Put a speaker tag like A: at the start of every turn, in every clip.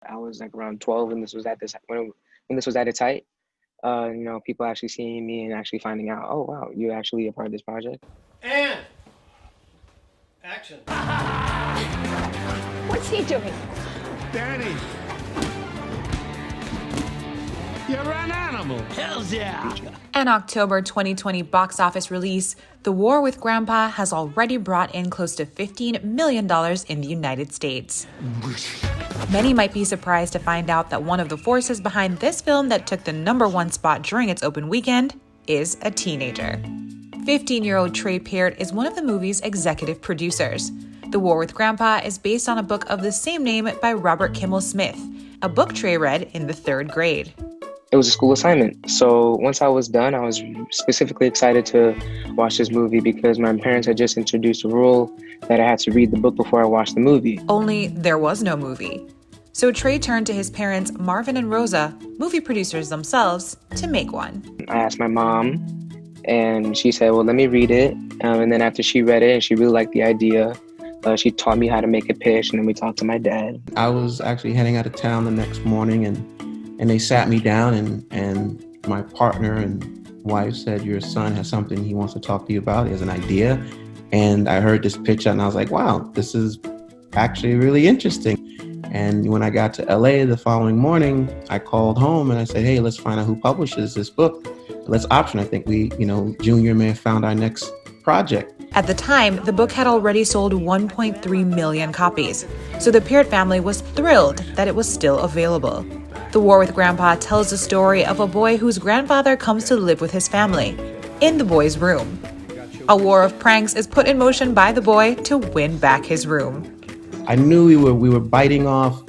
A: I was like around 12 when when this was at its height. People actually seeing me and actually finding out, oh wow, you're actually a part of this project.
B: And action.
C: What's he doing?
D: Danny, you're an animal.
E: Hells yeah!
F: An October 2020 box office release, The War with Grandpa has already brought in close to $15 million in the United States. Many might be surprised to find out that one of the forces behind this film that took the #1 spot during its open weekend is a teenager. 15-year-old Tre Peart is one of the movie's executive producers. The War with Grandpa is based on a book of the same name by Robert Kimmel Smith, a book Tre read in the 3rd grade.
A: It was a school assignment. So once I was done, I was specifically excited to watch this movie because my parents had just introduced a rule that I had to read the book before I watched the movie.
F: Only there was no movie. So Tre turned to his parents, Marvin and Rosa, movie producers themselves, to make one.
A: I asked my mom, and she said, well, let me read it. And then after she read it and she really liked the idea, she taught me how to make a pitch, and then we talked to my dad.
G: I was actually heading out of town the next morning, and they sat me down, and my partner and wife said, your son has something he wants to talk to you about. He has an idea. And I heard this pitch and I was like, wow, this is actually really interesting. And when I got to LA the following morning, I called home and I said, hey, let's find out who publishes this book. Let's option. I think Junior may have found our next project.
F: At the time, the book had already sold 1.3 million copies, so the Peart family was thrilled that it was still available. The War with Grandpa tells the story of a boy whose grandfather comes to live with his family, in the boy's room. A war of pranks is put in motion by the boy to win back his room.
G: I knew we were biting off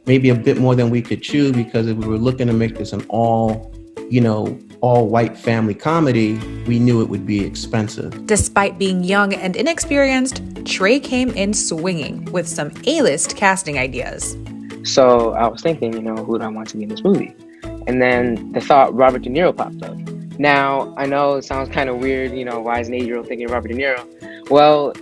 G: maybe a bit more than we could chew, because if we were looking to make this an all white family comedy, we knew it would be expensive.
F: Despite being young and inexperienced, Tre came in swinging with some A-list casting ideas.
A: So I was thinking, who do I want to be in this movie? And then the thought Robert De Niro popped up. Now, I know it sounds kind of weird, why is an 8-year-old thinking Robert De Niro? Well,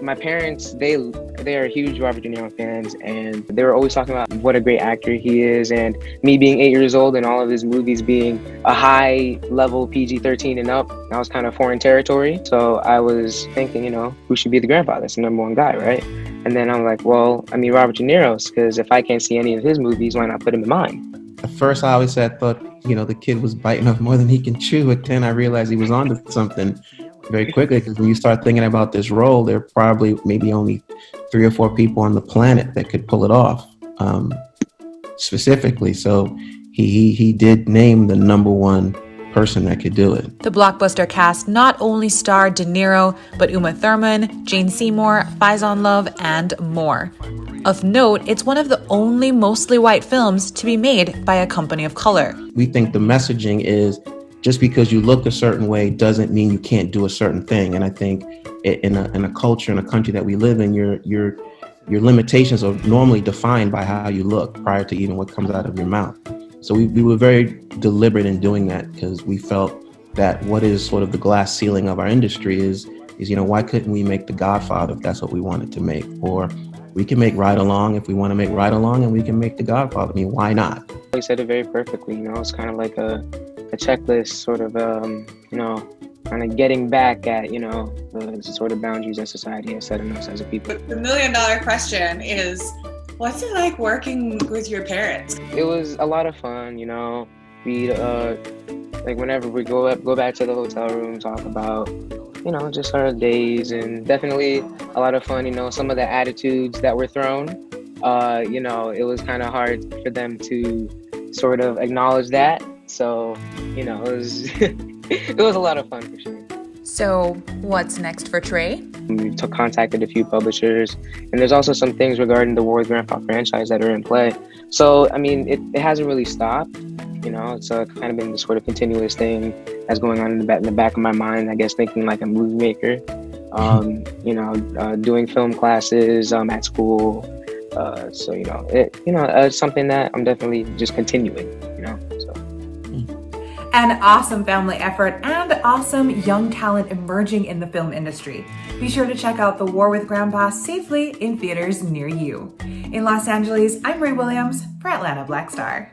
A: my parents, they are huge Robert De Niro fans, and they were always talking about what a great actor he is, and me being 8 years old and all of his movies being a high level PG-13 and up, that was kind of foreign territory. So I was thinking, who should be the grandfather? That's the #1 guy, right? And then I'm like, Robert De Niro's, because if I can't see any of his movies, why not put him in mine?
G: At first, I always thought, the kid was biting off more than he can chew. But then I realized he was onto something very quickly, because when you start thinking about this role, there are probably maybe only 3 or 4 people on the planet that could pull it off, specifically. So he did name the #1 person that could do it.
F: The Blockbuster cast not only starred De Niro, but Uma Thurman, Jane Seymour, Faizon Love, and more. Of note, it's one of the only mostly white films to be made by a company of color.
G: We think the messaging is, just because you look a certain way doesn't mean you can't do a certain thing. And I think in a culture, in a country that we live in, your limitations are normally defined by how you look prior to even what comes out of your mouth. So we were very deliberate in doing that, because we felt that what is sort of the glass ceiling of our industry is why couldn't we make The Godfather if that's what we wanted to make? Or we can make Ride Along if we want to make Ride Along, and we can make The Godfather. I mean, why not?
A: You said it very perfectly. It's kind of like a checklist, sort of, kind of getting back at, the sort of boundaries that society has set on us as a people.
H: The $1 million question is, what's it like working with your parents?
A: It was a lot of fun, We'd, whenever we go back to the hotel room, talk about, just our days, and definitely a lot of fun, some of the attitudes that were thrown. It was kind of hard for them to sort of acknowledge that. So, it was it was a lot of fun for sure.
F: So, what's next for Tre?
A: We contacted a few publishers, and there's also some things regarding the War with Grandpa franchise that are in play. So, it hasn't really stopped. It's kind of been this sort of continuous thing that's going on in the back of my mind, I guess, thinking like a movie maker, doing film classes at school. So, it's something that I'm definitely just continuing, so.
F: An awesome family effort and awesome young talent emerging in the film industry. Be sure to check out The War with Grandpa safely in theaters near you. In Los Angeles, I'm Ray Williams for Atlanta Black Star.